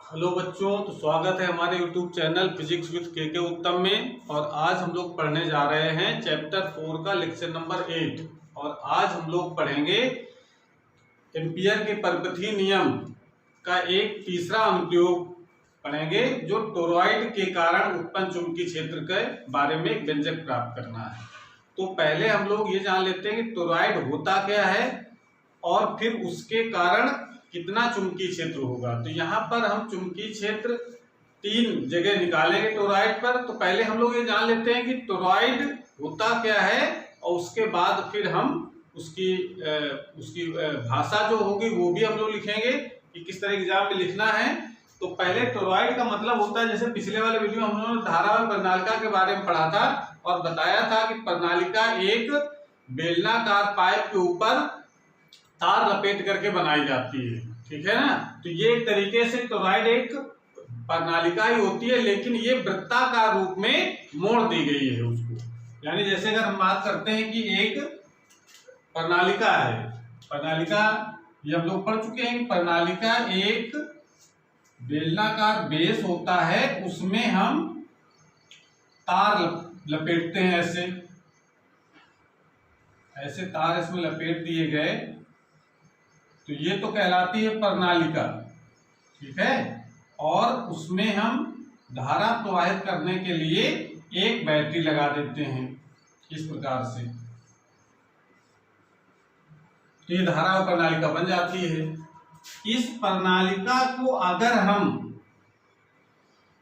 Hello बच्चों, तो स्वागत है हमारे YouTube चैनल फिजिक्स विद के उत्तम में। और आज हम लोग पढ़ने जा रहे हैं चैप्टर 4 का लेक्चर नंबर 8। और आज हम लोग पढ़ेंगे एम्पियर के परपथीय नियम का एक तीसरा अनुप्रयोग पढ़ेंगे, जो टोरॉइड के कारण उत्पन्न चुंबकीय क्षेत्र के बारे में एक व्यंजक प्राप्त करना है। तो पहले हम लोग ये जान लेते हैं कि टोरॉइड होता क्या है और फिर उसके कारण कितना चुंबकीय क्षेत्र होगा। तो यहाँ पर हम चुंबकीय क्षेत्र 3 जगह निकालेंगे टोरॉइड पर। तो पहले हम लोग ये जान लेते हैं कि टोरॉइड होता क्या है, और उसके बाद फिर हम उसकी भाषा जो होगी वो भी हम लोग लिखेंगे कि किस तरह एग्जाम में लिखना है। तो पहले टोरॉइड का मतलब होता है, जैसे पिछले वाले वीडियो में हम लोगों ने धारावाही प्रणालिका के बारे में पढ़ा था और बताया था कि प्रणालिका एक बेलनाकार पाइप के ऊपर तार लपेट करके बनाई जाती है, ठीक है ना। तो ये एक तरीके से टोरॉइड एक प्रणालिका ही होती है, लेकिन ये वृत्ताकार रूप में मोड़ दी गई है उसको। यानी जैसे अगर हम बात करते हैं कि एक प्रणालिका है, प्रणालिका ये हम लोग पढ़ चुके हैं। प्रणालिका एक बेलनाकार बेस होता है, उसमें हम तार लपेटते हैं, ऐसे तार इसमें लपेट दिए गए, तो ये तो कहलाती है प्रणालिका, ठीक है। और उसमें हम धारा प्रवाहित करने के लिए एक बैटरी लगा देते हैं इस प्रकार से, तो ये धारा प्रणालिका बन जाती है। इस प्रणालिका को अगर हम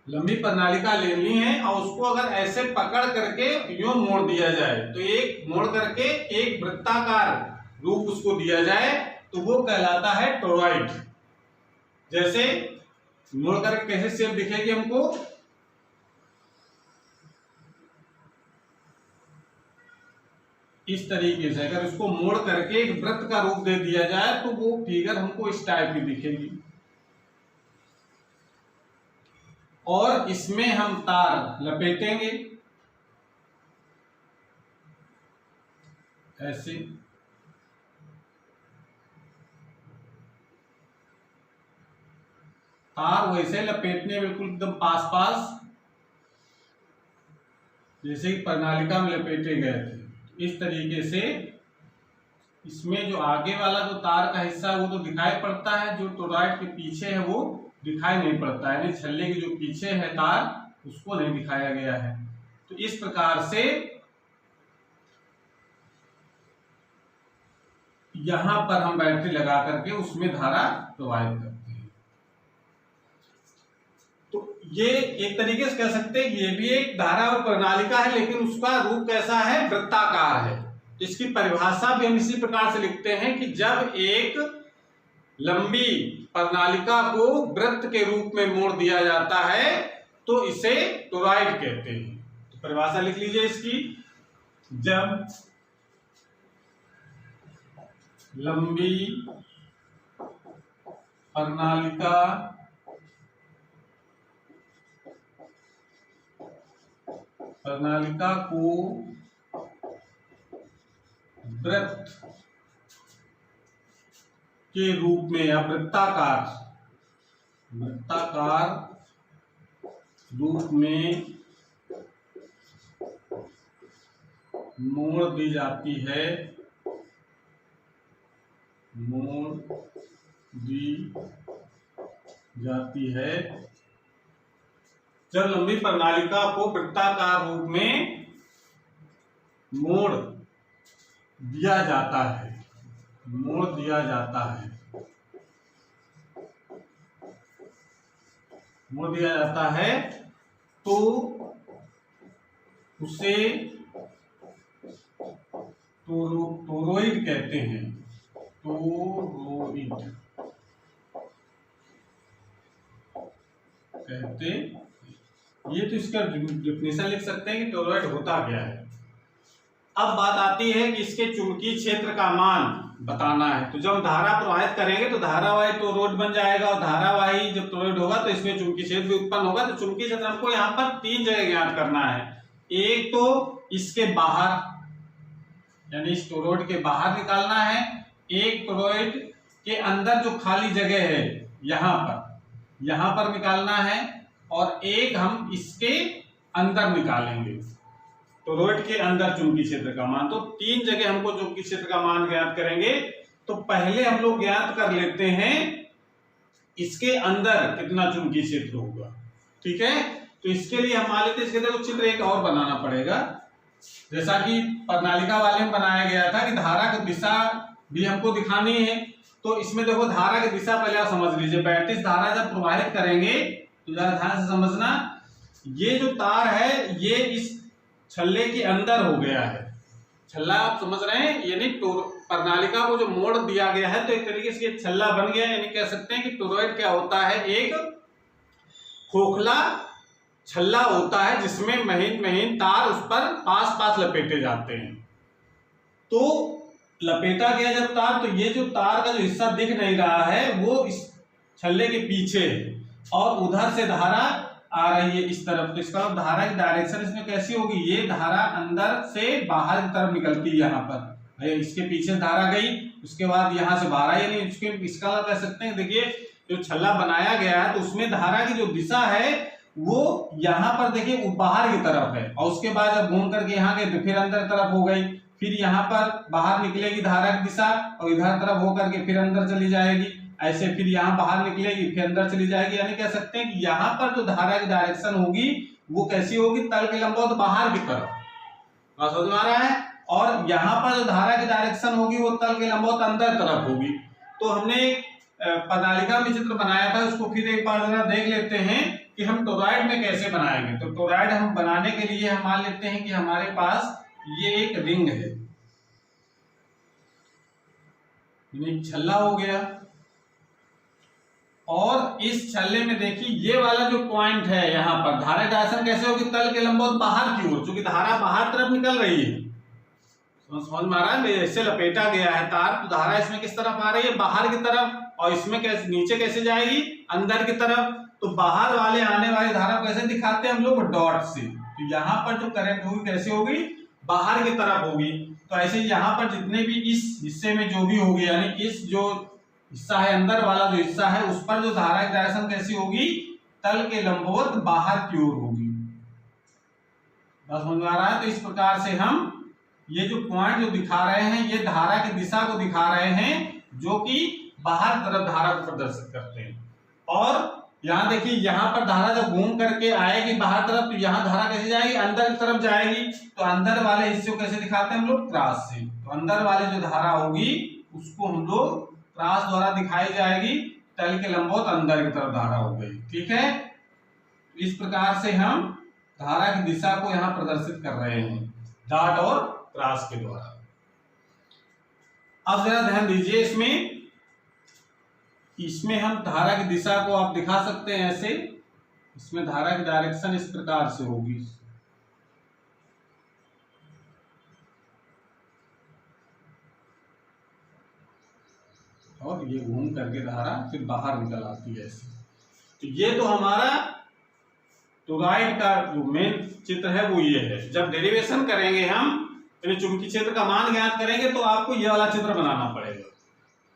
लंबी प्रणालिका लेनी है और उसको अगर ऐसे पकड़ करके यूं मोड़ दिया जाए, तो एक मोड़ करके एक वृत्ताकार रूप उसको दिया जाए, तो वो कहलाता है टोरॉइड। जैसे मोड़ करके कैसे शेप दिखेगी हमको, इस तरीके से अगर उसको मोड़ करके एक वृत्त का रूप दे दिया जाए तो वो फिगर हमको इस टाइप की दिखेगी। और इसमें हम तार लपेटेंगे ऐसे, तार वैसे लपेटने बिल्कुल एकदम पास पास, जैसे कि प्रणालिका में लपेटे गए थे। इस तरीके से इसमें जो आगे वाला जो तार का हिस्सा है वो तो दिखाई पड़ता है, जो टोरॉइड के पीछे है वो दिखाई नहीं पड़ता है, यानी छल्ले के जो पीछे है तार उसको नहीं दिखाया गया है। तो इस प्रकार से यहां पर हम बैटरी लगा करके उसमें धारा प्रवाहित करते हैं। तो ये एक तरीके से कह सकते हैं कि ये भी एक धारा और प्रणालिका है, लेकिन उसका रूप कैसा है, वृत्ताकार है। तो इसकी परिभाषा भी हम इसी प्रकार से लिखते हैं कि जब एक लंबी प्रणालिका को वृत्त के रूप में मोड़ दिया जाता है तो इसे टोरॉइड कहते हैं। तो परिभाषा लिख लीजिए इसकी, जब लंबी प्रणालिका को वृत्त के रूप में या वृत्ताकार रूप में मोड़ दी जाती है, जब लंबी प्रणालिका को वृत्ताकार रूप में मोड़ दिया जाता है, तो उसे टोरॉइड कहते हैं। ये तो इसका डेफिनेशन लिख सकते हैं कि टोरॉइड होता क्या है। अब बात आती है कि इसके चुंबकीय क्षेत्र का मान बताना है। तो जब हम धारा प्रवाहित करेंगे तो धारावाही टोरॉइड बन जाएगा, और धारावाही जब टोरॉइड होगा तो इसमें चुंबकीय क्षेत्र भी उत्पन्न होगा। तो चुंबकीय क्षेत्र हमको यहाँ पर 3 जगह ज्ञात करना है। एक तो इसके बाहर, यानी इस टोरॉइड के बाहर निकालना है। एक टोरॉइड के अंदर जो खाली जगह है यहाँ पर, यहां पर निकालना है और एक हम इसके अंदर निकालेंगे, टोरॉइड के अंदर चुंबकीय क्षेत्र का मान। तो 3 जगह हमको चुंबकीय क्षेत्र का मान ज्ञात करेंगे। तो पहले हम लोग ज्ञात कर लेते हैं इसके अंदर कितना चुंबकीय क्षेत्र होगा। ठीक है, तो इसके लिए हम मान लेते हैं, इसके लिए चित्र एक और बनाना पड़ेगा, जैसा कि प्रणालिका वाले में बनाया गया था कि धारा की दिशा भी हमको दिखानी है। तो इसमें देखो धारा की दिशा पहले आप समझ लीजिए। बैटरी धारा जब प्रवाहित करेंगे तो जरा ध्यान से समझना, ये जो तार है ये इस छल्ले के अंदर हो गया है। छल्ला आप समझ रहे हैं, यानी प्रणालिका को जो मोड़ दिया गया है तो एक तरीके से ये छल्ला बन गया। यानी कह सकते हैं कि टोरॉइड क्या होता है, एक खोखला छल्ला होता है जिसमें महीन महीन तार उस पर पास पास लपेटे जाते हैं। तो लपेटा गया जब तार, तो ये जो तार का जो हिस्सा दिख नहीं रहा है वो इस छल्ले के पीछे है और उधर से धारा आ रही है इस तरफ। तो इसका धारा की डायरेक्शन इसमें कैसी होगी, ये धारा अंदर से बाहर की तरफ निकलती है। यहाँ पर इसके पीछे धारा गई, उसके बाद यहाँ से बाहर आई, यानी इसका कह सकते हैं, देखिए जो छल्ला बनाया गया है तो उसमें धारा की जो दिशा है वो यहाँ पर देखिए वो बाहर की तरफ है, और उसके बाद जब घूम करके यहाँ गए तो फिर अंदर तरफ हो गई, फिर यहाँ पर बाहर निकलेगी धारा की दिशा और इधर तरफ होकर के फिर अंदर चली जाएगी, ऐसे फिर यहाँ बाहर निकलेगी फिर अंदर चली जाएगी। यानी कह सकते हैं कि यहाँ पर जो धारा की डायरेक्शन होगी वो कैसी होगी, तल के लंबवत बाहर की तरफ। बात समझ में आ रहा है। और यहाँ पर जो धारा की डायरेक्शन होगी वो तल के लंबवत अंदर तरफ होगी। तो हमने प्रणालिका में चित्र बनाया था, उसको फिर एक बार जरा देख लेते हैं कि हम टोरॉइड में कैसे बनाएंगे। तो टोरॉइड हम बनाने के लिए हम मान लेते हैं कि हमारे पास ये एक रिंग है, छल्ला हो गया, और इस छल्ले में देखिए ये वाला जो पॉइंट है यहाँ पर धारा डायरेक्शन कैसे होगी, तल के लंबवत बाहर की ओर, क्योंकि धारा बाहर तरफ निकल रही है। समझ में आ रहा है, ऐसे लपेटा गया है तार, तो धारा इसमें किस तरफ आ रही है, बाहर की तरफ, और इसमें कैसे नीचे कैसे जाएगी, अंदर की तरफ। तो बाहर वाले आने वाली धारा कैसे दिखाते हैं हम लोग, डॉट से। तो यहाँ पर जो करंट होगी कैसे होगी, बाहर की तरफ होगी। तो ऐसे यहाँ पर जितने भी इस हिस्से में जो भी होगी, यानी इस जो हिस्सा है अंदर वाला जो हिस्सा है उस पर जो धारा की डायरेक्शन कैसी होगी, तल के लंबवत बाहर की ओर होगी। बस समझ में आ रहा है। तो इस प्रकार से हम ये जो पॉइंट जो दिखा रहे हैं ये धारा की दिशा को दिखा रहे हैं, जो कि बाहर तरफ धारा को प्रदर्शित करते हैं। और यहाँ देखिए यहाँ पर धारा जब घूम करके आएगी बाहर तरफ, तो यहाँ धारा कैसे जाएगी, अंदर की तरफ जाएगी। तो अंदर वाले हिस्से को कैसे दिखाते हैं हम लोग, क्रॉस से। तो अंदर वाले जो धारा होगी उसको हम लोग क्रॉस द्वारा दिखाई जाएगी, तल के लंबवत अंदर की तरफ धारा हो गई। ठीक है, इस प्रकार से हम धारा की दिशा को यहाँ प्रदर्शित कर रहे हैं डॉट और क्रॉस के द्वारा। अब जरा ध्यान दीजिए, इसमें हम धारा की दिशा को आप दिखा सकते हैं ऐसे, इसमें धारा की डायरेक्शन इस प्रकार से होगी, और ये घूम करके धारा फिर बाहर निकल आती है ऐसे। तो ये तो हमारा टोरॉइड का जो मेन चित्र है वो ये है। जब डेरिवेशन करेंगे हम, चुंबकीय क्षेत्र का मान ज्ञात करेंगे, तो आपको ये वाला चित्र बनाना पड़ेगा।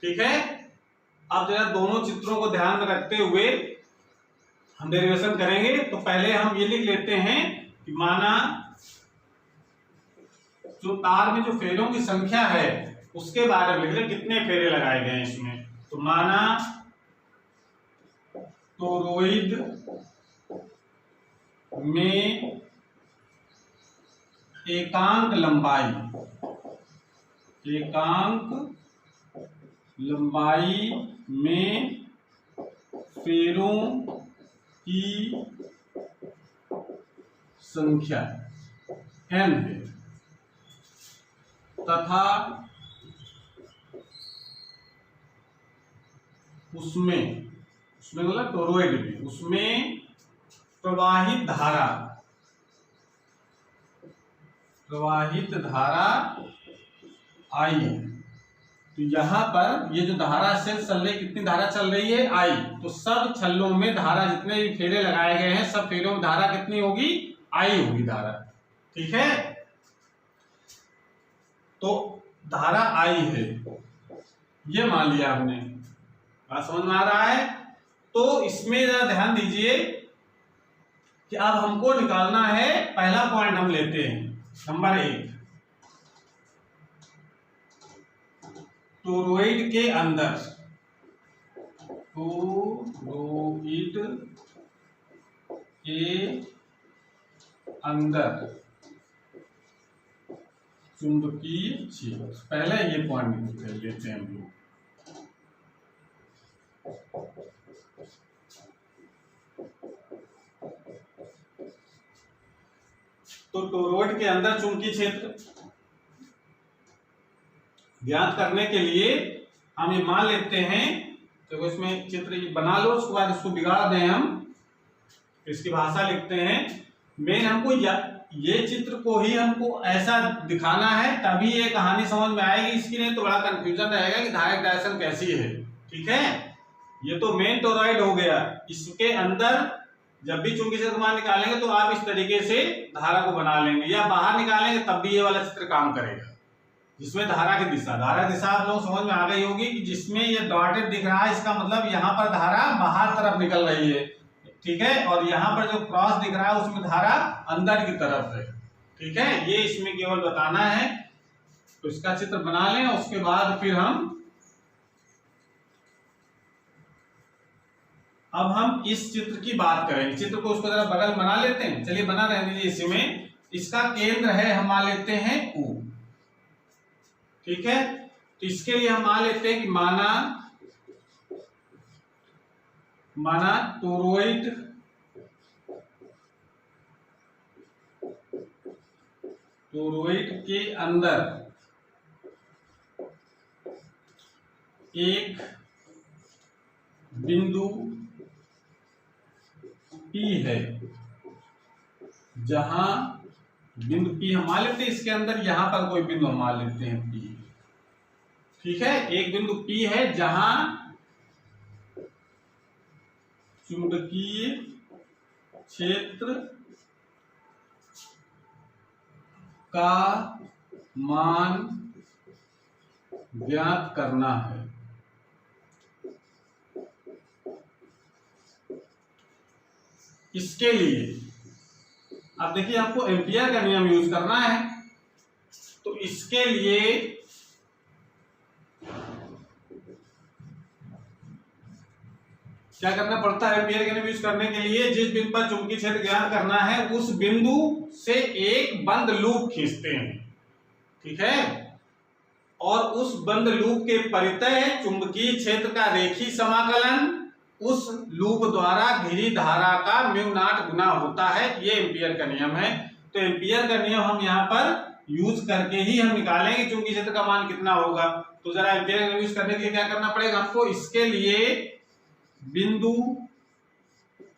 ठीक है, अब जरा दोनों चित्रों को ध्यान में रखते हुए हम डेरिवेशन करेंगे। तो पहले हम ये लिख लेते हैं कि माना जो तार में जो फेरों की संख्या है उसके बारे में लिख लें, कितने फेरे लगाए गए हैं इसमें। तो माना टोरॉइड में एकांक लंबाई में फेरों की संख्या n है, तथा उसमें मतलब टोरॉइड में उसमें प्रवाहित धारा I है। तो यहाँ पर ये जो धारा से चल रही, कितनी धारा चल रही है, I। तो सब छल्लों में धारा, जितने भी फेरे लगाए गए हैं सब फेरों में धारा कितनी होगी, I होगी धारा। ठीक है, तो धारा I है, ये मान लिया हमने। बात समझ में आ रहा है। तो इसमें जरा ध्यान दीजिए कि अब हमको निकालना है, पहला पॉइंट हम लेते हैं नंबर 1, टोरॉइड के अंदर, टोरॉइड के अंदर चुंबकीय क्षेत्र, पहले ये पॉइंट लेते हैं हम लोग। तो टोरॉइड के अंदर चुंबकीय क्षेत्र ज्ञात करने के लिए हम ये मान लेते हैं, तो इसमें चित्र बना लो, उसके बाद इसको बिगाड़ दें हम, इसकी भाषा लिखते हैं। मेन हमको ये चित्र को ही हमको ऐसा दिखाना है, तभी ये कहानी समझ में आएगी, इसकी नहीं तो बड़ा कंफ्यूजन रहेगा कि धारक डायरेक्शन कैसी है। ठीक है, ये तो मेन टोरॉइड हो गया। इसके अंदर जब भी चुंबकीय क्षेत्र मान निकालेंगे तो आप इस तरीके से धारा को बना लेंगे, या बाहर निकालेंगे तब भी ये वाला चित्र काम करेगा, जिसमें धारा की दिशा आप लोग समझ में आ गई होगी कि जिसमें ये डॉटेड दिख रहा है, इसका मतलब यहाँ पर धारा बाहर तरफ निकल रही है। ठीक है, और यहाँ पर जो क्रॉस दिख रहा है उसमें धारा अंदर की तरफ है। ठीक है, ये इसमें केवल बताना है। तो इसका चित्र बना लें, उसके बाद फिर अब हम इस चित्र की बात करेंगे। चित्र को उसको जरा बगल बना लेते हैं, चलिए बना रहने दीजिए। इसमें इसका केंद्र है, हम मान लेते हैं O। ठीक है, तो इसके लिए हम मान लेते हैं कि माना टोरॉइड के अंदर एक बिंदु P है, जहां बिंदु P हम मान लेते हैं, इसके अंदर यहां पर कोई बिंदु हम मान लेते हैं P। ठीक है, एक बिंदु P है जहां चुंबकीय क्षेत्र का मान ज्ञात करना है। इसके लिए अब देखिए, आपको एम्पियर का नियम यूज करना है। तो इसके लिए क्या करना पड़ता है? एम्पियर का नियम यूज करने के लिए जिस बिंदु पर चुंबकीय क्षेत्र ज्ञात करना है, उस बिंदु से एक बंद लूप खींचते हैं। ठीक है, और उस बंद लूप के परितः चुंबकीय क्षेत्र का रेखीय समाकलन उस लूप द्वारा घिरी धारा का μ0 गुना होता है। ये एम्पियर का नियम है। तो एम्पियर का नियम हम यहाँ पर यूज करके ही हम निकालेंगे चुंबकीय क्षेत्र का मान कितना होगा। तो जरा एम्पियर का यूज करने के लिए क्या करना पड़ेगा हमको? इसके लिए बिंदु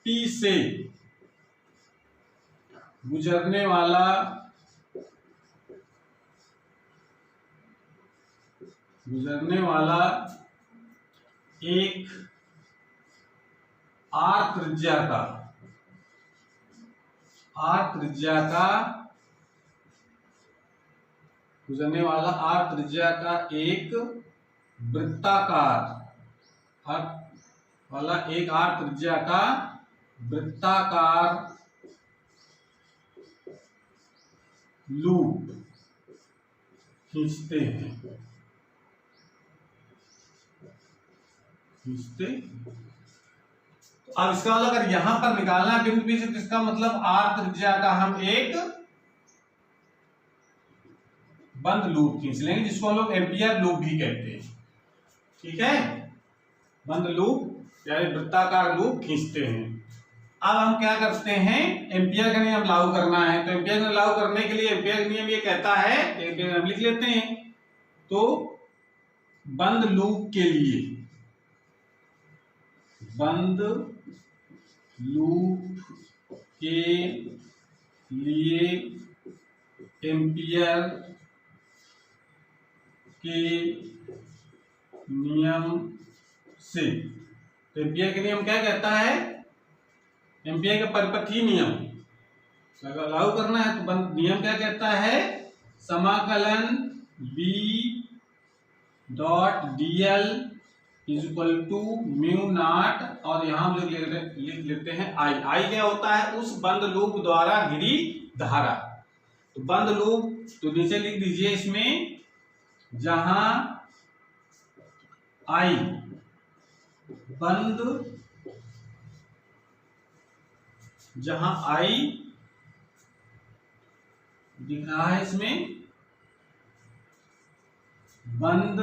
P से गुजरने वाला एक R त्रिज्या का गुजरने वाला R त्रिज्या का एक वृत्ताकार लूप खींचते हैं। तो अब इसका मतलब अगर यहां पर निकालना है बिंदु P से, तो इसका मतलब R त्रिज्या का हम एक बंद लूप खींच लेंगे, जिसको हम लोग एम्पियर लूप भी कहते हैं। ठीक है, बंद लूप यानी वृत्ताकार लूप खींचते हैं। अब हम क्या करते हैं? एम्पियर का नियम लागू करना है। तो एम्पियर का नियम लागू करने के लिए एम्पियर का नियम ये कहता है, एम्पियर हम लिख लेते हैं। तो बंद लूप के लिए एम्पियर के नियम से, तो एम्पियर का नियम क्या कहता है? एम्पियर का परिपथीय नियम अगर लागू करना है तो नियम क्या कहता है? समाकलन B.dl is equal to mu naught, और यहां हम लोग लिख लेते हैं आई। आई क्या होता है? उस बंद लूप द्वारा घिरी धारा। तो बंद लूप, तो नीचे लिख दीजिए इसमें, जहां आई बंद, जहां आई दिख रहा है इसमें बंद,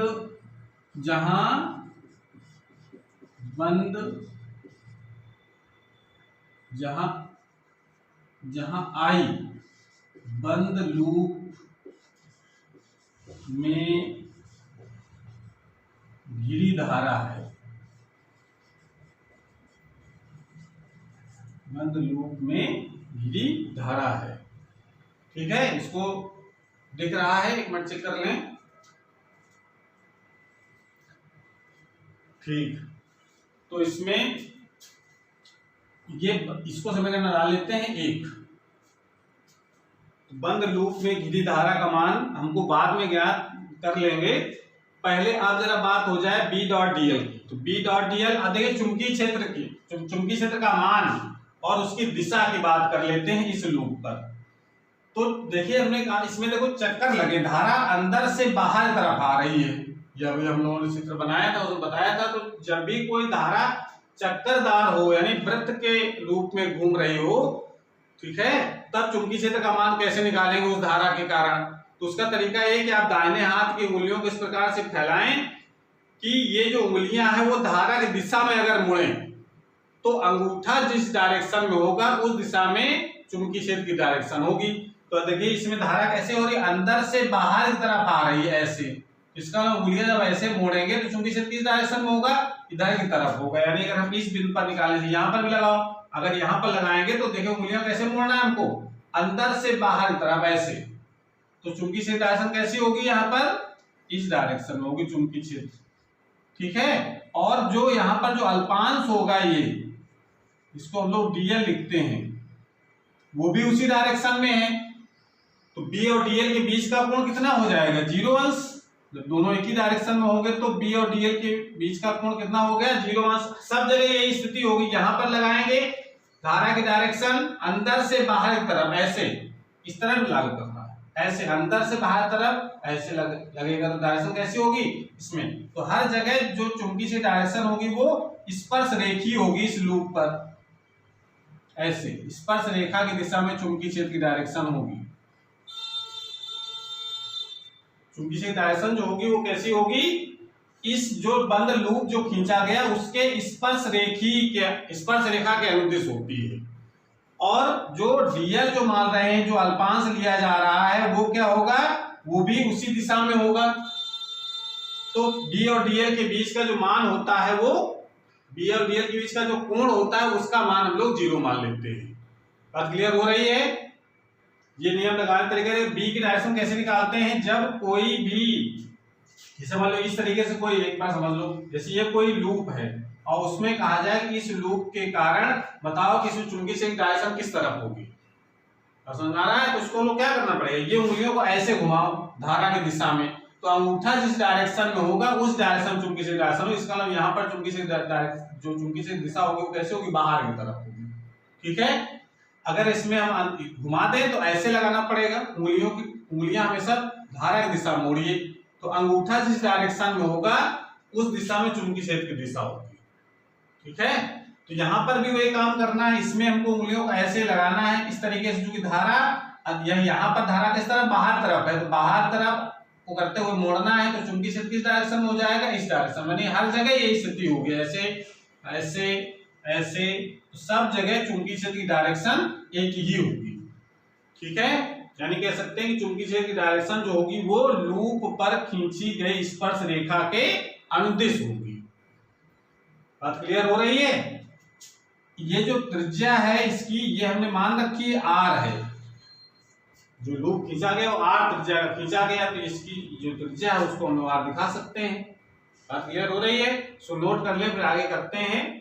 जहां बंद, जहां आई बंद लूप में घिरी धारा है, बंद लूप में घिरी धारा है। ठीक है, इसको दिख रहा है, एक मिनट चेक कर लें। ठीक, तो इसमें ये इसको समीकरण डाल लेते हैं एक। बंद लूप में घिरी धारा का मान हमको बाद में ज्ञात कर लेंगे, पहले अब जरा बात हो जाए बी डॉट डीएल की। तो बी डॉट डीएल, देखिए चुंबकीय क्षेत्र की, चुंबकीय क्षेत्र का मान और उसकी दिशा की बात कर लेते हैं इस लूप पर। तो देखिए हमने कहा इसमें देखो चक्कर लगे, धारा अंदर से बाहर तरफ आ रही है। यह भी हम लोगों ने चित्र बनाया था, उसमें बताया था। तो जब भी कोई धारा चक्करदार हो, यानी वृत्त के रूप में घूम रही हो, ठीक है, तब चुंबकीय क्षेत्र का मान कैसे निकालेंगे उस धारा के कारण? तो उसका तरीका ये कि आप दाहिने हाथ की उंगलियों को इस प्रकार से फैलाएं कि ये जो उंगलियां हैं वो धारा की दिशा में अगर मुड़े, तो अंगूठा जिस डायरेक्शन में होगा उस दिशा में चुंबकीय क्षेत्र की डायरेक्शन होगी। तो देखिए इसमें धारा कैसे हो रही है? अंदर से बाहर की तरफ आ रही है ऐसे। इसका उंगलियां जब ऐसे मोड़ेंगे तो चुंबकीय क्षेत्र किस डायरेक्शन में होगा? इधर की तरफ होगा। यानी अगर हम इस बिंदु पर निकालें, यहाँ पर भी लगाओ, अगर यहाँ पर लगाएंगे तो देखो उंगलियां कैसे मोड़ना है हमको, अंदर से बाहर की तरफ ऐसे। तो चुंबकीय क्षेत्र डायरेक्शन कैसी होगी? यहाँ पर इस डायरेक्शन में होगी चुंबकीय क्षेत्र। ठीक है, और जो यहाँ पर जो अल्पांश होगा, ये इसको हम लोग डीएल लिखते हैं, वो भी उसी डायरेक्शन में है। तो बी और डीएल के बीच का कोण कितना हो जाएगा? 0 अंश। जब दोनों एक ही डायरेक्शन में होंगे तो बी और डीएल के बीच का कोण कितना हो गया? 0 अंश। सब जगह यही स्थिति होगी। यहां पर लगाएंगे धारा की डायरेक्शन अंदर से बाहर की तरफ ऐसे, इस तरह लागू करना है, ऐसे अंदर से बाहर तरफ ऐसे लगेगा। तो डायरेक्शन कैसी होगी इसमें? तो हर जगह जो चुंबकीय से डायरेक्शन होगी वो स्पर्श रेखी होगी इस लूप पर, ऐसे स्पर्श रेखा की दिशा में चुंबकीय क्षेत्र की डायरेक्शन होगी। चुंबकीय क्षेत्र की डायरेक्शन जो होगी वो कैसी होगी? इस जो बंद लूप जो खींचा गया उसके स्पर्श रेखा के अनुदिश होती है। और जो डीएल जो मान रहे हैं, जो अल्पांश लिया जा रहा है, वो क्या होगा? वो भी उसी दिशा में होगा। तो बी और डीएल के बीच का जो मान होता है, वो बी और डीएल के बीच का जो कोण होता है उसका मान हम लोग 0 मान लेते हैं। बात क्लियर हो रही है? ये नियम लगाने तरीके से बी की डायरेक्शन कैसे निकालते हैं? जब कोई भी, जैसे मान लो इस तरीके से, कोई एक बार समझ लो, जैसे ये कोई लूप है और उसमें कहा जाए कि इस लूप के कारण बताओ कि इस चुंबकीय क्षेत्र की डायरेक्शन किस तरफ होगी। समझ आ रहा है? तो उसको लोग क्या करना पड़ेगा? ये उंगलियों को ऐसे घुमाओ धारा की दिशा में, तो अंगूठा जिस डायरेक्शन में होगा उस डायरेक्शन चुंबकीय क्षेत्र डायरेक्शन हो। इसका मतलब यहाँ पर चुंबकीय क्षेत्र जो चुंबकीय क्षेत्र दिशा होगी वो कैसे होगी? बाहर की तरफ होगी। ठीक है, अगर इसमें हम घुमा दें तो ऐसे लगाना पड़ेगा, उंगलियां हमेशा धारा की दिशा मोड़िए, तो अंगूठा जिस डायरेक्शन में होगा उस दिशा में चुंबकीय क्षेत्र की दिशा होगी। ठीक है, तो यहाँ पर भी वही काम करना है। इसमें हमको उंगलियों को ऐसे लगाना है इस तरीके से, क्योंकि धारा यहाँ पर धारा किस तरफ? बाहर तरफ है, तो बाहर तरफ को करते हुए मोड़ना है। तो चुंबकीय क्षेत्र किस डायरेक्शन में हो जाएगा? इस डायरेक्शन में। हर जगह यही स्थिति होगी, ऐसे ऐसे ऐसे, तो सब जगह चुंबकीय क्षेत्र की डायरेक्शन एक ही होगी। ठीक है, यानी कह सकते हैं कि चुंबकीय क्षेत्र की डायरेक्शन जो होगी वो लूप पर खींची गई स्पर्श रेखा के अनुदिश होगी। बात क्लियर हो रही है? ये जो त्रिज्या है इसकी, ये हमने मान रखी है आर है। जो लूप खींचा गया वो आर त्रिज्या का खींचा गया, तो इसकी जो त्रिज्या है उसको हम आर दिखा सकते हैं। बात क्लियर हो रही है? सो नोट कर ले, फिर आगे करते हैं।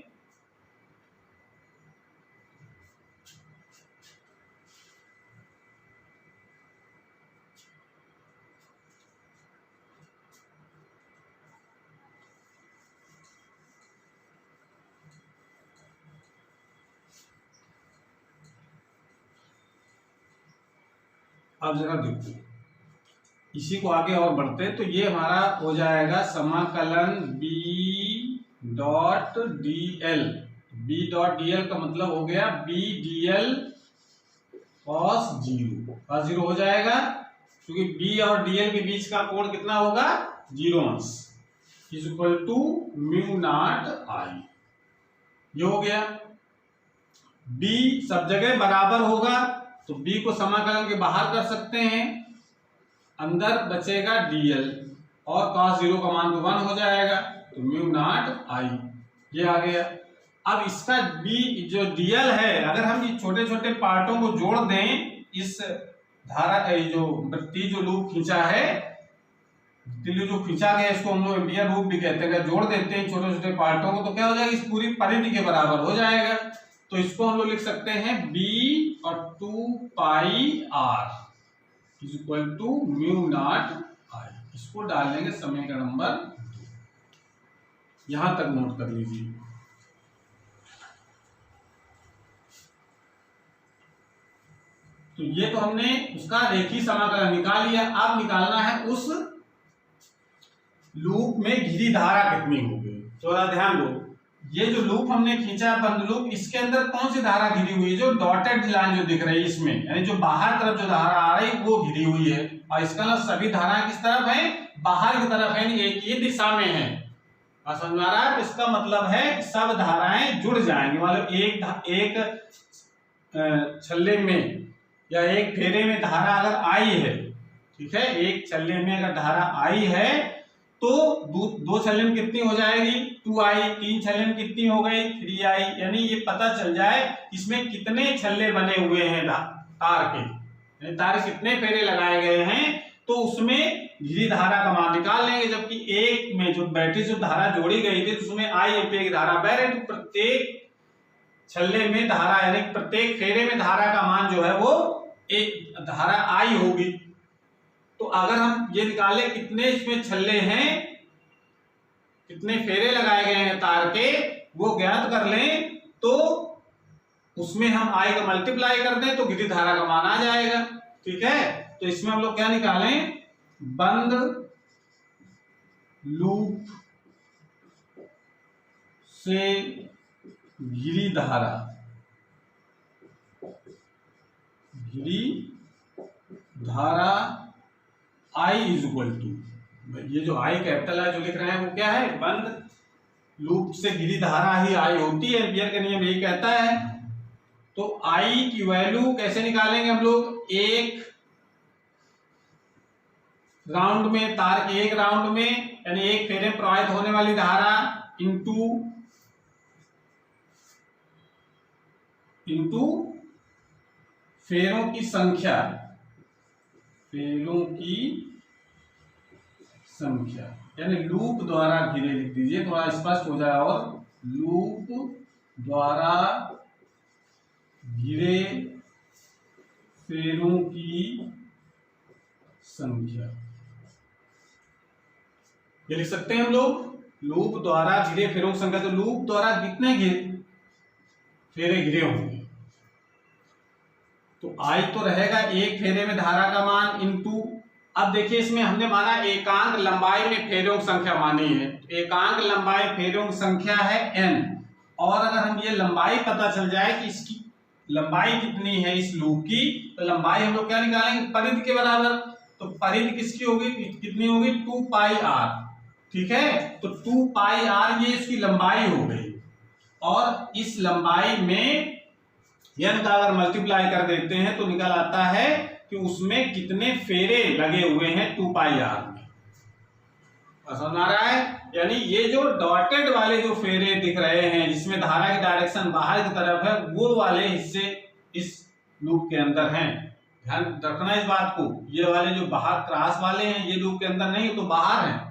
अब जरा देखो, इसी को आगे और बढ़ते हैं। तो ये हमारा हो जाएगा समाकलन b dot D L. b dot D L का मतलब हो गया b D L cos zero हो जाएगा, क्योंकि b और dl के बीच का कोण कितना होगा, 0 अंश, is equal to mu naught I. ये हो गया। b सब जगह बराबर होगा, तो b को समाकलन के बाहर कर सकते हैं, अंदर बचेगा dl और cos 0 का मान तो 1 हो जाएगा, तो म्यू नॉट आई। ये आ गया। अब इसका b जो dl है, अगर हम ये छोटे छोटे पार्टों को जोड़ दें, इस धारा जो वृत्तीय जो लूप खींचा है, जो खींचा गया, इसको हम लोग एम्पियर लूप भी कहते हैं, जोड़ देते हैं छोटे छोटे पार्टों को, तो क्या हो जाएगा, इस पूरी परिधि के बराबर हो जाएगा। तो इसको हम लोग लिख सकते हैं b और 2 pi r is equal to mu naught I. इसको डाल लेंगे समीकरण नंबर 2। यहां तक नोट कर लीजिए। तो ये तो हमने उसका रेखीय समाकलन निकाल लिया। अब निकालना है उस लूप में घिरी धारा कितनी होगी। तो ध्यान दो, ये जो लूप हमने खींचा बंद लूप, इसके अंदर कौन सी धारा घिरी हुई है, जो डॉटेड लाइन जो दिख रही है इसमें, यानी जो बाहर तरफ जो धारा आ रही वो घिरी हुई है, और इसका मतलब सभी धाराएं किस तरफ है, बाहर की तरफ है, एक ही दिशा में है। समझ में आ रहा है? तो इसका मतलब है कि सब धाराएं जुड़ जाएंगी, मतलब एक छल्ले में या एक फेरे में धारा अगर आई है, ठीक है, एक छल्ले में अगर धारा आई है तो दो छल्ले में कितनी हो जाएगी, 2i, 3 छल्ले में कितनी हो गई, 3i, यानी ये पता चल जाए इसमें कितने छल्ले बने हुए हैं तार के, तार कितने फेरे लगाए गए हैं, तो उसमें घिरी धारा का मान निकाल लेंगे। जबकि एक में जो बैटरी जो धारा जोड़ी गई थी, तो उसमें i एम्पीयर की धारा बह रही, तो प्रत्येक छल्ले में धारा, यानी प्रत्येक फेरे में धारा का मान जो है वो एक धारा आई होगी। तो अगर हम ये निकाले कितने इसमें छल्ले हैं, कितने फेरे लगाए गए हैं तार के, वो ज्ञात कर लें, तो उसमें हम आई का मल्टीप्लाई कर दें तो घिरी धारा का मान आ जाएगा। ठीक है, तो इसमें हम लोग क्या निकालें, बंद लूप से घिरी धारा, घिरी धारा I इज इक्वल टू, ये जो I कैपिटल है जो लिख रहे हैं वो क्या है, बंद लूप से घिरी धारा ही I होती है, एम्पियर का नियम यही कहता है। तो I की वैल्यू कैसे निकालेंगे हम लोग, एक राउंड में, तार के एक राउंड में, यानी एक फेरे प्रवाहित होने वाली धारा इंटू फेरों की संख्या, फेरों की संख्या, यानी लूप द्वारा घिरे, लिख दीजिए थोड़ा स्पष्ट हो जाए, और लूप द्वारा घिरे फेरों की संख्या, ये लिख सकते हैं हम लोग, लूप द्वारा घिरे फेरों की संख्या। तो लूप द्वारा कितने फेरे घिरे होंगे, तो आई तो रहेगा एक फेरे में धारा का मान इंटू, अब देखिए इसमें हमने माना एकांक लंबाई में फेरों की संख्या मानी है, तो एकांक लंबाई फेरों की संख्या है n, और अगर हम ये लंबाई पता चल जाए कि इसकी लंबाई कितनी है इस लूप की, तो लंबाई हम लोग क्या निकालेंगे, परिधि के बराबर। तो परिधि किसकी होगी, कितनी होगी, 2 पाई r। ठीक है, तो 2 पाई r ये इसकी लंबाई हो गई, और इस लंबाई में n का अगर मल्टीप्लाई कर देते हैं तो निकल आता है कि उसमें कितने फेरे लगे हुए हैं 2 पाई r में। समझ आ रहा है, यानी ये जो डॉटेड वाले जो फेरे दिख रहे हैं जिसमें धारा की डायरेक्शन बाहर की तरफ है, वो वाले हिस्से इस लूप के अंदर हैं। ध्यान रखना इस बात को, ये वाले जो बाहर क्रॉस वाले हैं ये लूप के अंदर नहीं, तो बाहर हैं।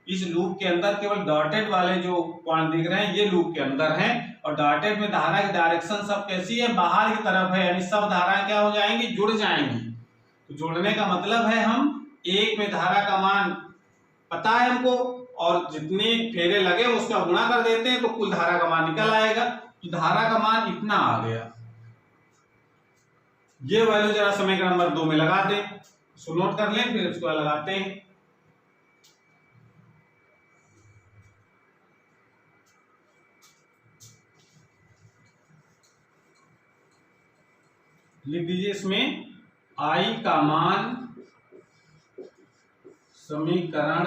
इस लूप के अंदर केवल डॉटेड वाले जो पॉइंट दिख रहे हैं ये लूप के अंदर हैं, और डॉटेड में धारा की डायरेक्शन सब कैसी है, बाहर की तरफ है, यानी सब धाराएं क्या हो जाएंगी, जुड़ जाएंगी। तो जुड़ने का मतलब है हम एक में धारा का मान पता है हमको, और जितने फेरे लगे उसका गुणा कर देते हैं तो कुल धारा का मान निकल आएगा। तो धारा का मान इतना आ गया। ये वैल्यू जरा समीकरण नंबर 2 में लगा दें, इसको नोट कर लें, फिर इसको लगाते हैं। लिख दीजिए इसमें आई का मान समीकरण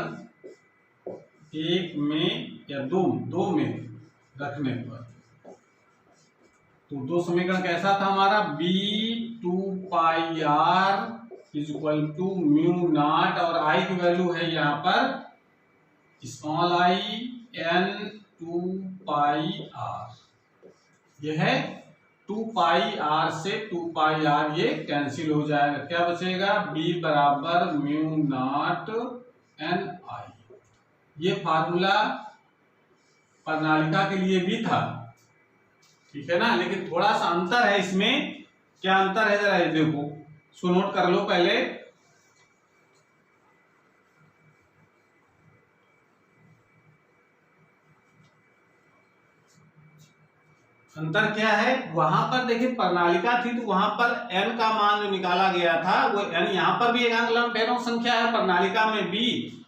1 में या 2 में रखने पर, तो 2 समीकरण कैसा था हमारा, B2πr = μ0 और आई की वैल्यू है यहाँ पर स्मॉल i n2πr, यह है 2πr से 2πr ये कैंसिल हो जाएगा, क्या बचेगा, b बराबर μ0 ni। ये फार्मूला प्रणालिका के लिए भी था, ठीक है ना, लेकिन थोड़ा सा अंतर है इसमें। क्या अंतर है जरा देखो, इसको नोट कर लो पहले। अंतर क्या है, वहां पर देखिए प्रणालिका थी तो वहां पर n का मान जो निकाला गया था वो n, यहाँ पर भी एकांक लंब फेरों संख्या है, प्रणालिका में भी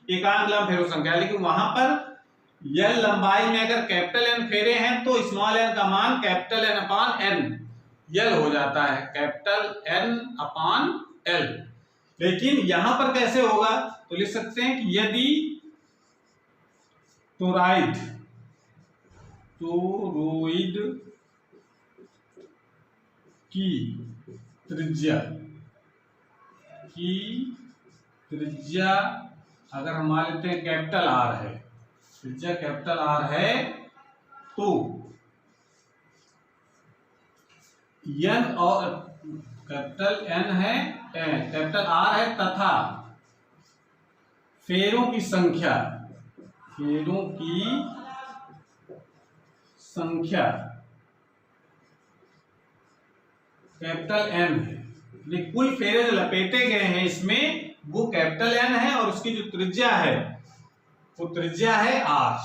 एकांक लंब फेरों संख्या है, लेकिन वहां पर l लंबाई में अगर कैपिटल N फेरे हैं तो स्मॉल n का मान कैपिटल N अपान n l हो जाता है, कैपिटल N अपान l। लेकिन यहां पर कैसे होगा, तो लिख सकते हैं कि यदि टोरॉइड की त्रिज्या अगर हम मान लेते हैं कैपिटल R है, त्रिज्या कैपिटल R है, तो n और कैपिटल N है, कैपिटल R है, तथा फेरों की संख्या कैपिटल M है, कुल फेरे जो लपेटे गए हैं इसमें वो कैपिटल N है और उसकी जो त्रिज्या है वो त्रिज्या है R।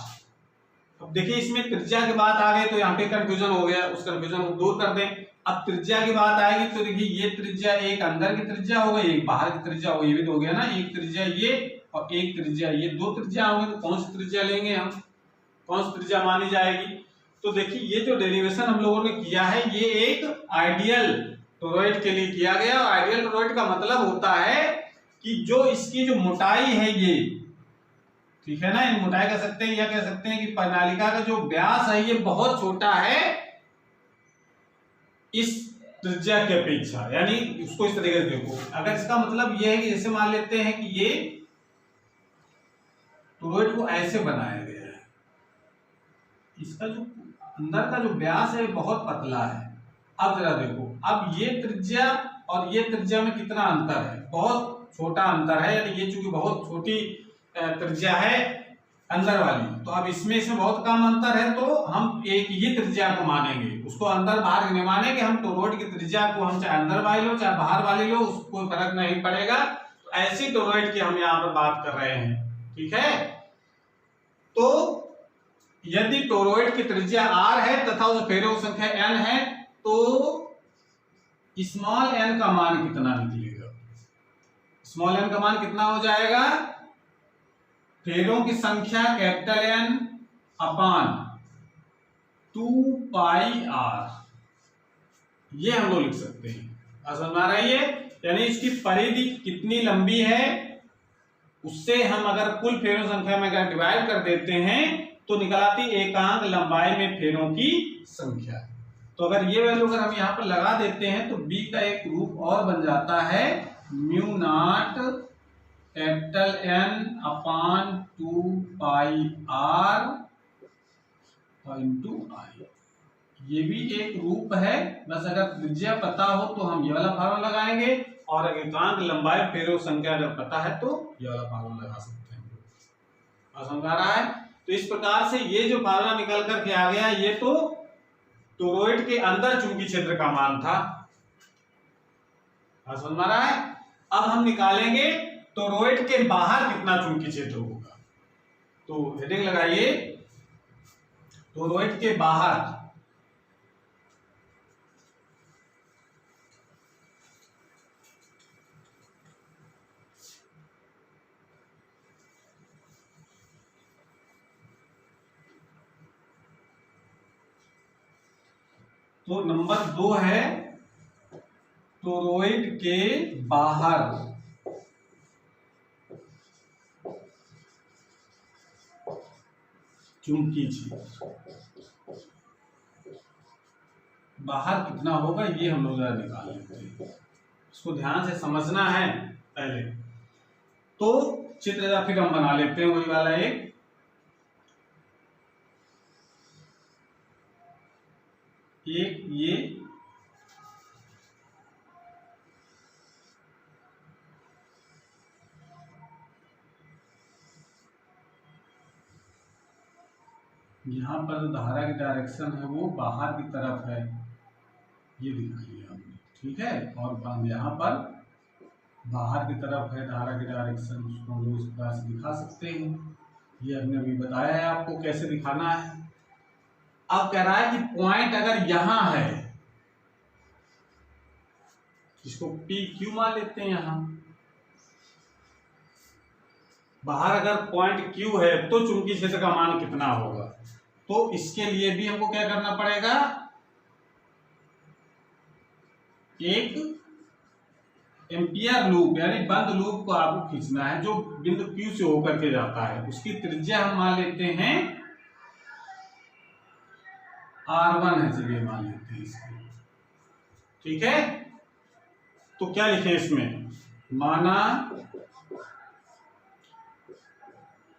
अब देखिए इसमें त्रिज्या की बात आ गई तो यहाँ पे कंफ्यूजन हो गया, उस कंफ्यूजन को दूर कर दें। अब त्रिज्या की बात आएगी तो देखिए ये त्रिज्या एक अंदर की त्रिज्या हो गई, एक बाहर की त्रिज्या हो गई, ये भी तो हो गया ना, एक त्रिज्या ये और एक त्रिज्या ये, 2 त्रिज्या होंगी, तो कौन सी त्रिज्या लेंगे हम, कौन सी त्रिज्या मानी जाएगी। तो देखिए ये जो डेरिवेशन हम लोगों ने किया है ये एक आइडियल टोरॉइड के लिए किया गया, और आइडियल टोरॉइड का मतलब होता है कि जो इसकी जो मोटाई है ये, ठीक है ना, इन मोटाई कह सकते हैं या कह सकते हैं कि प्रणालिका का जो व्यास है ये बहुत छोटा है इस त्रिज्या की अपेक्षा, यानी उसको इस तरीके से देखो, अगर इसका मतलब ये है कि जैसे मान लेते हैं कि ये टोरॉइड को ऐसे बनाया गया है, इसका जो अंदर का जो व्यास है बहुत पतला है। अब जरा देखो, अब ये त्रिज्या और ये त्रिज्या में कितना अंतर है, बहुत छोटा अंतर है, यानी ये चूंकि बहुत छोटी त्रिज्या है अंदर वाली, तो अब इसमें बहुत कम अंतर है, तो हम एक ही त्रिज्या को मानेंगे, उसको अंदर बाहर नहीं मानेंगे हम। टोरॉइड की त्रिज्या को हम चाहे अंदर वाली लो चाहे बाहर वाली लो, उसको फर्क नहीं पड़ेगा। तो ऐसी टोरॉइड की हम यहाँ पर बात कर रहे हैं, ठीक है। तो यदि टोरॉइड की त्रिज्या r है तथा उस फेरों की संख्या n है, तो स्मॉल n का मान कितना निकलेगा, स्मॉल n का मान कितना हो जाएगा, फेरों की संख्या कैपिटल N अपान 2πr, ये हम लोग लिख सकते हैं। समझ में आ रही है, यानी इसकी परिधि कितनी लंबी है उससे हम अगर कुल फेरों संख्या में अगर डिवाइड कर देते हैं तो निकल आती एकांक लंबाई में फेरों की संख्या। तो अगर ये वैल्यू अगर हम यहाँ पर लगा देते हैं तो b का एक रूप और बन जाता है μ0 कैपिटल N अपान 2πr इंटू आई, ये भी एक रूप है। बस अगर त्रिज्या पता हो तो हम ये वाला फार्मूला लगाएंगे, और अगर एकांक लंबाई फेरों संख्या अगर पता है तो ये वाला फार्मूला लगा सकते हैं। समझ आ रहा है। तो इस प्रकार से ये जो फार्मूला निकल करके आ गया, ये तो टोरॉइड के अंदर चुंबकीय क्षेत्र का मान था। समझ में आ रहा है। अब हम निकालेंगे टोरॉइड के बाहर कितना चुंबकीय क्षेत्र होगा। तो हेडिंग लगाइए, टोरॉइड के बाहर तो नंबर 2 है टोरॉइड के बाहर चुंबकीय क्षेत्र। बाहर कितना होगा ये हम लोग जरा निकाल लेते हैं, इसको ध्यान से समझना है पहले। तो चित्र फिर हम बना लेते हैं वही वाला एक। ये यहाँ पर जो धारा की डायरेक्शन है वो बाहर की तरफ है, ये दिखाइए हमने, ठीक है। और यहाँ पर बाहर की तरफ है धारा की डायरेक्शन, उसको हम लोग इस प्रकार से दिखा सकते हैं। ये हमने अभी बताया है आपको कैसे दिखाना है। अब कह रहा है कि पॉइंट अगर यहाँ है, इसको पी क्यू मान लेते हैं। यहाँ बाहर अगर पॉइंट क्यू है तो चुंबकीय क्षेत्र का मान कितना होगा। तो इसके लिए भी हमको क्या करना पड़ेगा, एक एम्पियर लूप यानी बंद लूप को आपको खींचना है जो बिंदु Q से होकर के जाता है। उसकी त्रिज्या हम मान लेते हैं R1 है, चलिए मान लेते हैं इसकी, ठीक है। तो क्या लिखे इसमें, माना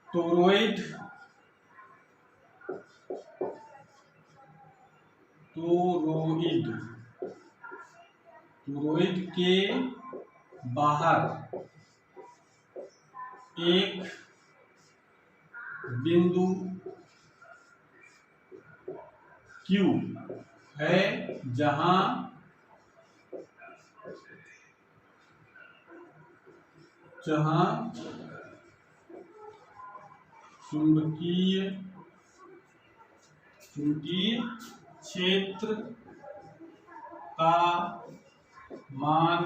टोरॉइड के बाहर एक बिंदु Q है जहां चुंबकीय क्षेत्र का मान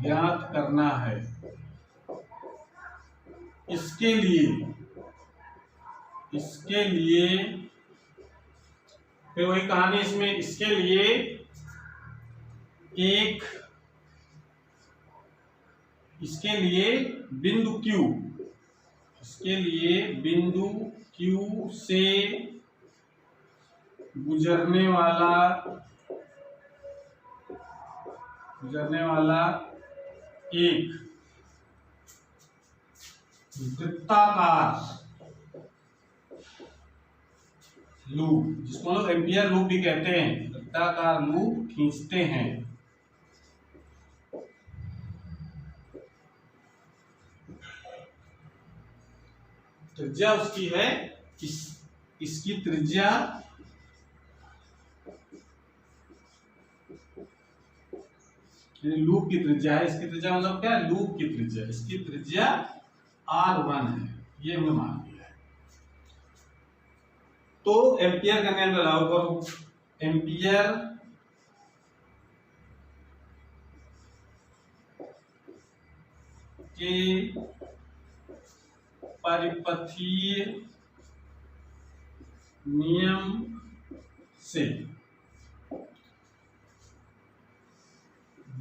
ज्ञात करना है। इसके लिए फिर वही कहानी इसमें, इसके लिए बिंदु Q से गुजरने वाला एक वृत्ताकार लूप, जिसको लोग एम्पियर लूप भी कहते हैं, वृत्ताकार लूप खींचते हैं। त्रिज्या उसकी है, इसकी त्रिज्या लूप की त्रिज्या है। इसकी त्रिज्या मतलब क्या, लूप की त्रिज्या, इसकी त्रिज्या R1 है, ये हमने मान लिया है। तो एम्पियर का नियम लागू करो, एम्पियर के परिपथीय नियम से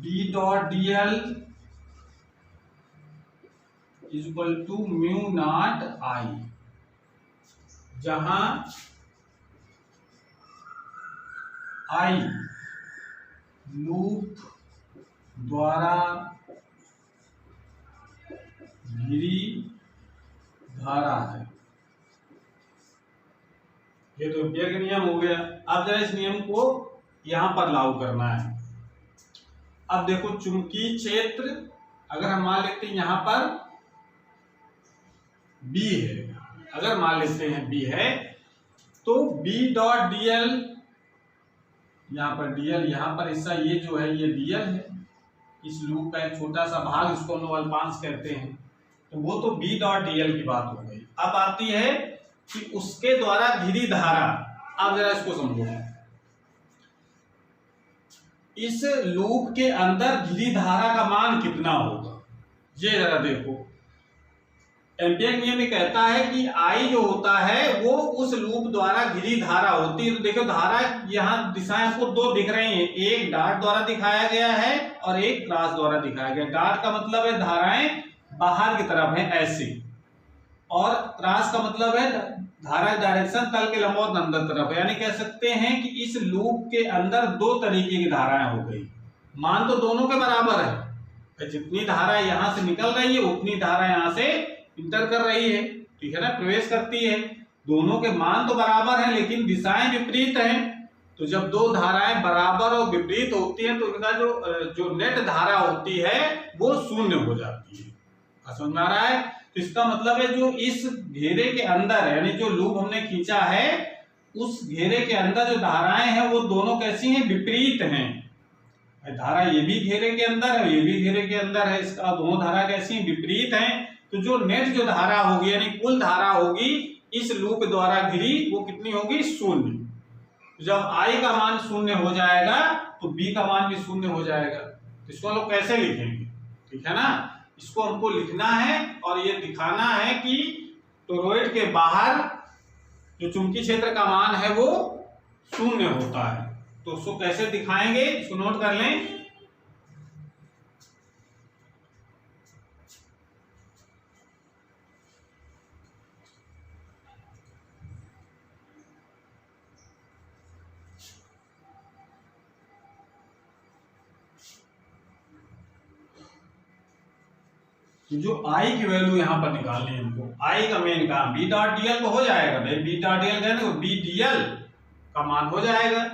B डॉट dl is equal to mu naught I, जहां I लूप द्वारा घिरी धारा है। ये तो एम्पियर का नियम हो गया। अब जरा इस नियम को यहां पर लागू करना है। अब देखो चुंबकीय क्षेत्र अगर हम मान लेते हैं यहां पर B है, अगर मान लेते हैं B है तो B डॉट dl, यहां पर dl, यहां पर हिस्सा ये जो है ये dl है, इस लूप का एक छोटा सा भाग, इसको हम लोग अल्पांश कहते हैं। तो वो तो B डॉट dl की बात हो गई। अब आती है कि उसके द्वारा घिरी धारा। अब जरा इसको समझो, इस लूप के अंदर घिरी धारा का मान कितना होगा, ये जरा देखो। एम्पियर नियम ये कहता है कि आई जो होता है वो उस लूप द्वारा घिरी धारा होती है। तो देखो धारा यहाँ दिशाएं आपको दो दिख रही हैं, एक डॉट द्वारा दिखाया गया है और एक क्रॉस द्वारा दिखाया गया। डॉट का मतलब है धाराएं बाहर की तरफ है ऐसे, और क्रॉस का मतलब है धारा डायरेक्शन तल के लंबवत अंदर तरफ है। यानी कह सकते हैं कि इस लूप के अंदर दो तरीके की धाराएं हो गई। मान तो दोनों के बराबर है, जितनी धारा यहाँ से निकल रही है उतनी धारा यहाँ से इंटर कर रही है, ठीक है ना, प्रवेश करती है। दोनों के मान तो बराबर हैं लेकिन दिशाएं विपरीत हैं। तो जब दो धाराएं बराबर और विपरीत होती हैं तो इनका जो नेट धारा होती है वो शून्य हो जाती है। समझ में आ रहा है? तो इसका मतलब है जो इस घेरे के अंदर है, यानी जो लूप हमने खींचा है उस घेरे के अंदर जो धाराएं हैं वो दोनों कैसी हैं? विपरीत हैं। धारा ये भी घेरे के अंदर है, ये भी घेरे के अंदर है, इसका दोनों धारा कैसी हैं? विपरीत हैं। तो जो नेट जो धारा होगी यानी कुल धारा होगी इस लूप द्वारा घिरी वो कितनी होगी? शून्य। जब आई का मान शून्य हो जाएगा तो बी का मान भी शून्य हो जाएगा। तो इसको हम लोग कैसे लिखेंगे? ठीक है ना, इसको हमको लिखना है और ये दिखाना है कि टोरॉइड के बाहर जो चुंबकीय क्षेत्र का मान है वो शून्य होता है। तो उसको कैसे दिखाएंगे इसको नोट कर लें। जो आई की वैल्यू यहां पर निकालनी है हमको, आई का मेन काम बी डॉट डीएल तो हो जाएगा भाई, बी डॉट डीएल कहने बी डीएल का मान हो जाएगा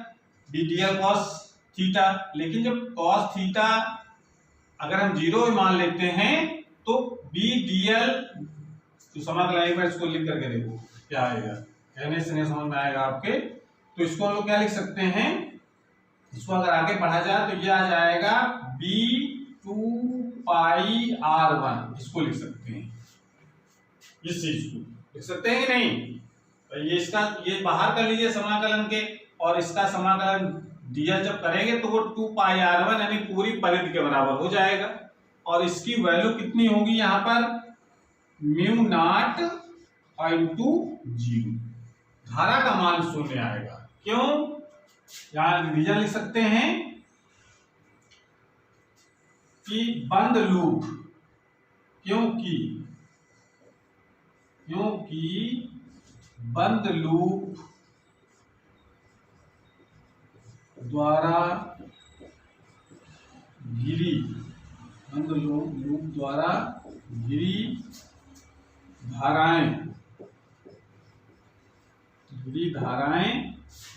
बी डीएल कॉस थीटा। लेकिन जब कॉस थीटा अगर हम जीरो मान लेते हैं तो बी डीएल तो समाकलन एक बार इसको लिख करके देखो क्या आएगा, कहने से नहीं समझ में आएगा आपके। तो इसको हम लोग क्या लिख सकते हैं, इसको अगर आगे पढ़ा जाए तो ये आ जाएगा B two pi R one, इसको लिख सकते हैं, इस चीज को लिख सकते हैं कि नहीं? तो ये इसका ये बाहर कर लीजिए समाकलन के, और इसका समाकलन डीएल जब करेंगे तो वो 2 पाई आर वन यानी पूरी परिधि के बराबर हो जाएगा। और इसकी वैल्यू कितनी होगी यहाँ पर? Mu naught into zero. धारा का मान शून्य आएगा। क्यों? यहाँ रीजन लिख सकते हैं कि बंद लूप, क्योंकि बंद लूप द्वारा घिरी, बंद लूप द्वारा घिरी धाराएं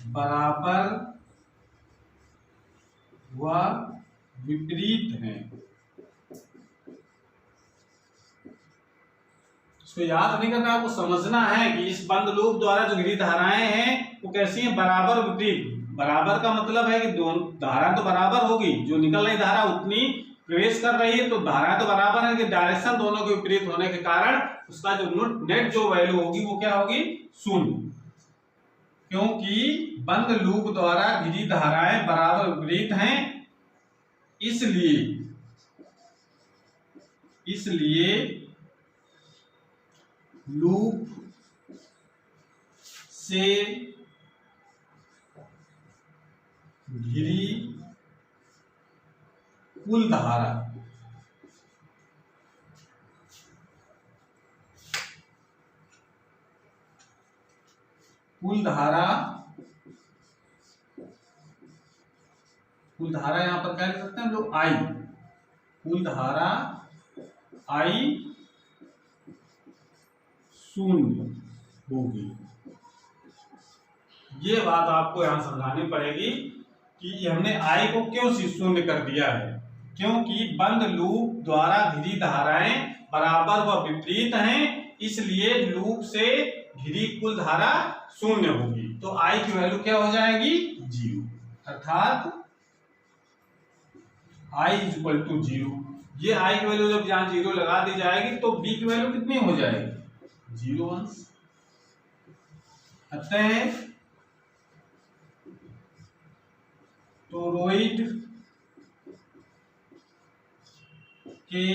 बराबर व विपरीत हैं। इसको याद नहीं करना, आपको समझना है कि इस बंद लूप द्वारा जो घिरी धाराएं हैं वो कैसी हैं? बराबर विपरीत। बराबर का मतलब है कि दोनों धारा तो बराबर होगी, जो निकल रही धारा उतनी प्रवेश कर रही है, तो धारा तो बराबर है कि डायरेक्शन दोनों के विपरीत होने के कारण उसका जो नेट जो वैल्यू होगी वो क्या होगी? शून्य। क्योंकि बंद लूप द्वारा घिरी धाराएं बराबर विपरीत हैं, इसलिए लूप से घिरी कुल धारा यहां पर क्या लिख सकते हैं हम लोग? आई। कुल धारा आई शून्य होगी। ये बात आपको यहां समझानी पड़ेगी कि हमने आई को क्यों शून्य कर दिया है। क्योंकि बंद लूप द्वारा घिरी धाराएं बराबर व विपरीत हैं, इसलिए लूप से घिरी कुल धारा शून्य होगी। तो आई की वैल्यू क्या हो जाएगी? जीरो। अर्थात I is equal to zero. ये आई की वैल्यू जब जहां जीरो लगा दी जाएगी तो बी की वैल्यू कितनी हो जाएगी? 0 अंश। अतः टोरॉइड के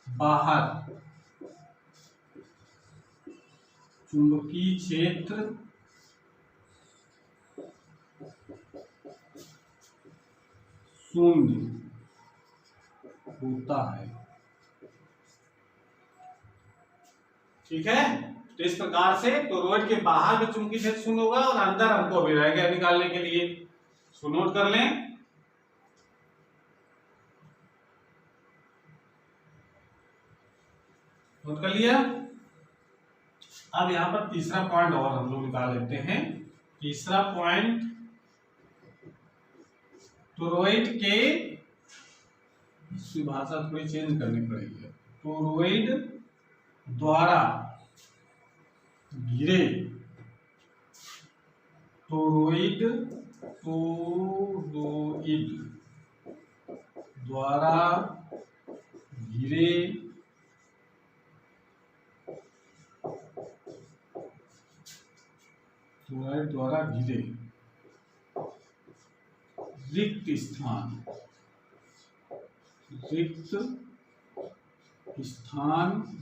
बाहर चुंबकीय क्षेत्र शून्य होता है। ठीक है, तो इस प्रकार से टोरॉइड के बाहर भी चुंबकीय क्षेत्र शून्य होगा और अंदर हमको अभी रह गया निकालने के लिए, इसको नोट कर लें। नोट कर लिया। अब यहां पर तीसरा पॉइंट और हम लोग निकाल लेते हैं। तीसरा पॉइंट, टोरॉइड के, इसकी भाषा थोड़ी चेंज करनी पड़ेगी। टोरॉइड द्वारा घिरे, टोरॉइड द्वारा घिरे रिक्त स्थान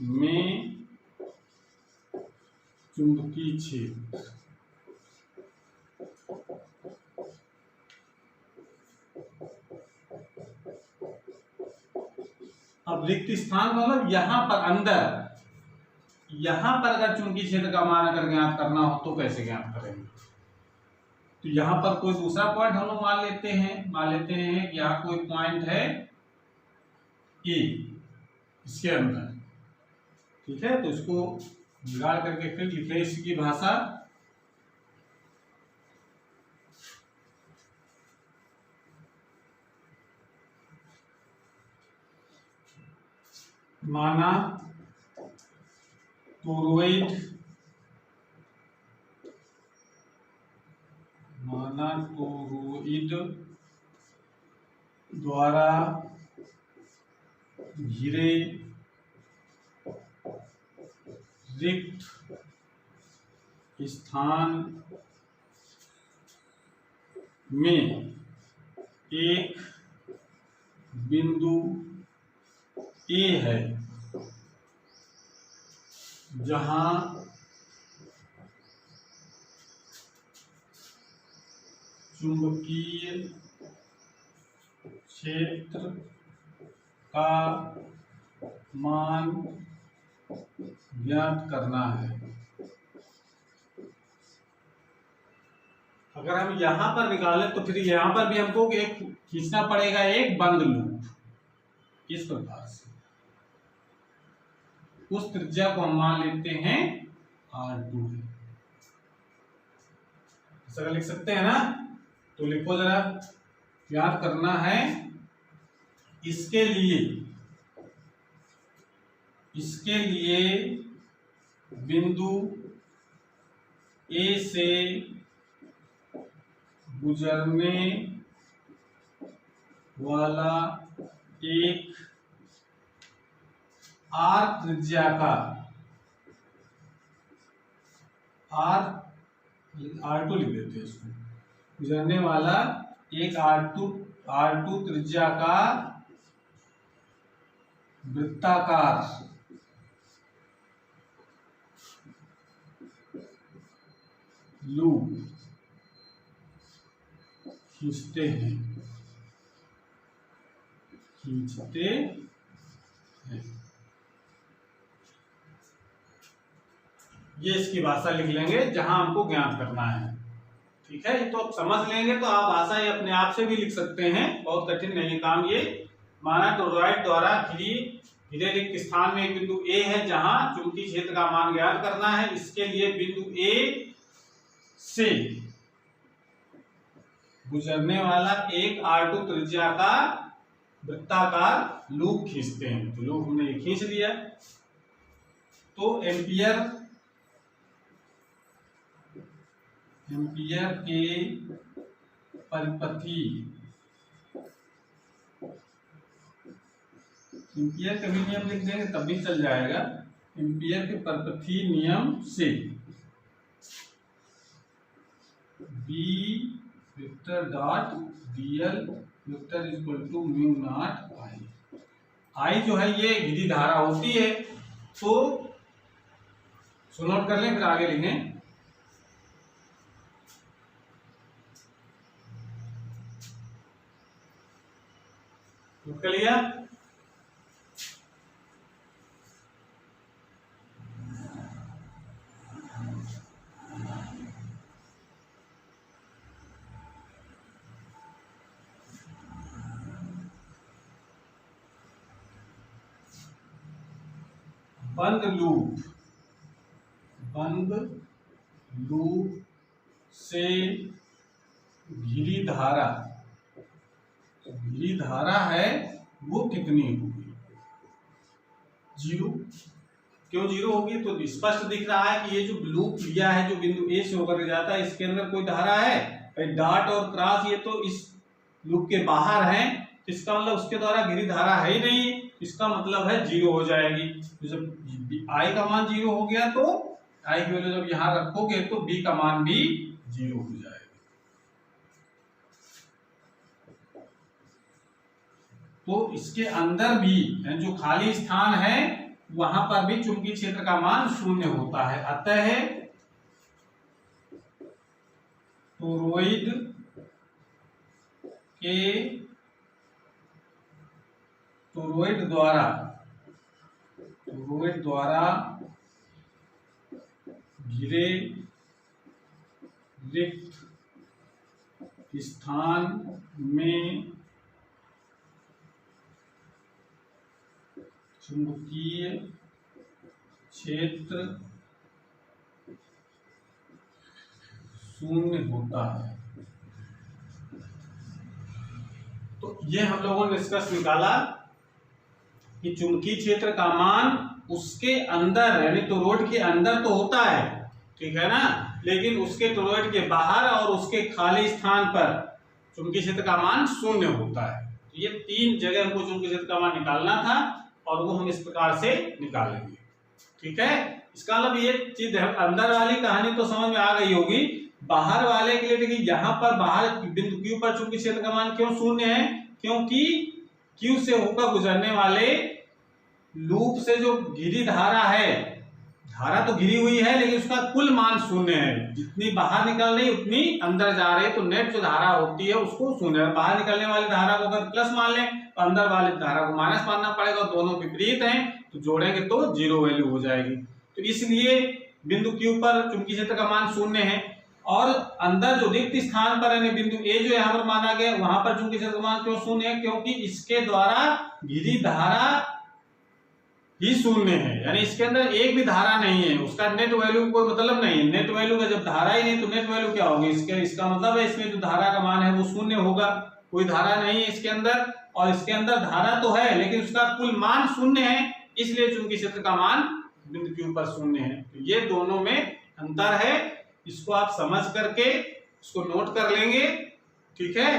में चुंबकीय क्षेत्र, अब रिक्त स्थान मतलब यहाँ पर अंदर, यहाँ पर अगर चुंबकीय क्षेत्र का मान अगर ज्ञात करना हो तो कैसे ज्ञात करेंगे? तो यहाँ पर कोई दूसरा पॉइंट हम लोग मान लेते हैं कि यहाँ कोई पॉइंट है ए, इसके अंदर। ठीक है, तो इसको बिगाड़ करके फिर लिखे इसकी भाषा। माना टोरॉइड द्वारा घिरे रिक्त स्थान में एक बिंदु ए है जहां चुंबकीय क्षेत्र का मान ज्ञात करना है। अगर हम यहां पर निकालें तो फिर यहां पर भी हमको एक खींचना पड़ेगा, एक बंद लूप। इस प्रकार से उस त्रिज्या को हम मान लेते हैं R2 है। ऐसा लिख सकते हैं ना? तो लिखो जरा, याद करना है। इसके लिए बिंदु ए से गुजरने वाला एक R त्रिज्या का, R2 लिख देते हैं इसको, गुजरने वाला एक R2 त्रिज्या का वृत्ताकार लूप खींचते हैं। ये इसकी भाषा लिख लेंगे जहां हमको ज्ञात करना है। ठीक है, ये तो आप समझ लेंगे तो आप भाषा ये अपने आप से भी लिख सकते हैं, बहुत कठिन नहीं काम ये। माना टोरॉइड द्वारा घिरे रिक्त स्थान में एक बिंदु ए है जहां चुंबकीय क्षेत्र का मान ज्ञात करना है। इसके लिए बिंदु ए से गुजरने वाला एक R2 त्रिज्या का वृत्ताकार लूप खींचते हैं। तो लूप हमने खींच लिया। तो एम्पियर के परिपथी, एम्पियर का भी नियम लिख देंगे तब भी चल जाएगा। एम्पियर के परिपथी नियम से B vector dot dl vector equal to mu naught I जो है ये विधि धारा होती है। तो सो नोट कर लें, फिर आगे लिखें। नोट कर लिया। बंद लूप से घिरी धारा, घिरी धारा है वो कितनी होगी? 0। क्यों 0 होगी? तो स्पष्ट दिख रहा है कि ये जो लूप लिया है, जो बिंदु ए से होकर जाता है, इसके अंदर कोई धारा है? डॉट और क्रॉस ये तो इस लूप के बाहर हैं, इसका मतलब उसके द्वारा घिरी धारा है ही नहीं, इसका मतलब है 0 हो जाएगी। तो जब आई का मान 0 हो गया तो आई की वैल्यू जब यहां रखोगे तो बी का मान भी 0 हो जाएगा। तो इसके अंदर भी जो खाली स्थान है वहां पर भी चुंबकीय क्षेत्र का मान 0 होता है। अतः टोरॉइड द्वारा घिरे रिक्त स्थान में चुंबकीय क्षेत्र 0 होता है। तो ये हम लोगों ने निष्कर्ष निकाला कि चुंबकीय क्षेत्र का मान उसके अंदर यानी टोरॉइड के अंदर तो होता है, ठीक है ना, लेकिन उसके टोरॉइड के बाहर और उसके खाली स्थान पर चुंबकीय क्षेत्र का मान 0 होता है। तो ये 3 जगह हमको चुंबकीय क्षेत्र का मान निकालना था और वो हम इस प्रकार से निकालेंगे, ठीक है। इसका मतलब ये चीज अंदर वाली कहानी तो समझ में आ गई होगी। बाहर वाले के लिए देखिए, यहाँ पर बाहर बिंदु Q पर चुंबकीय क्षेत्र का मान क्यों 0 है? क्योंकि Q से होकर गुजरने वाले लूप से जो घिरी धारा है, धारा तो घिरी हुई है लेकिन उसका कुल मान 0 है। जितनी बाहर निकल रही उतनी अंदर जा रही है, तो नेट जो धारा होती है उसको 0 है। बाहर निकलने वाली धारा को अगर प्लस मान लें तो अंदर वाली धारा को माइनस मानना पड़ेगा, दोनों विपरीत हैं तो जोड़ेंगे तो 0 वैल्यू हो जाएगी। तो इसलिए बिंदु Q पर चुंबकीय क्षेत्र का मान 0 है और अंदर जो रिक्त स्थान पर यानी बिंदु A जो यहाँ पर माना गया वहां पर चुंबकीय क्षेत्र का मान क्यों 0 है? क्योंकि इसके द्वारा घिरी धारा ही 0 है, यानी इसके अंदर एक भी धारा नहीं है, उसका नेट वैल्यू कोई मतलब नहीं है। नेट वैल्यू का जब धारा ही नहीं तो नेट वैल्यू क्या होगी? इसका मतलब है इसमें जो धारा का मान है वो 0 होगा। कोई धारा नहीं है इसके अंदर और इसके अंदर धारा तो है लेकिन उसका कुल मान 0 है, इसलिए चुंबकीय क्षेत्र का मान बिंदु Q पर 0 है। तो ये दोनों में अंतर है, इसको आप समझ करके इसको नोट कर लेंगे, ठीक है।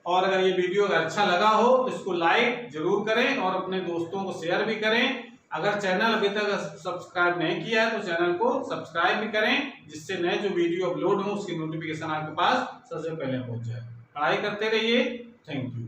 और अगर ये वीडियो अच्छा लगा हो तो इसको लाइक जरूर करें और अपने दोस्तों को शेयर भी करें। अगर चैनल अभी तक सब्सक्राइब नहीं किया है तो चैनल को सब्सक्राइब भी करें, जिससे नए जो वीडियो अपलोड हो उसकी नोटिफिकेशन आपके पास सबसे पहले पहुंच जाए। पढ़ाई करते रहिए। Thank you.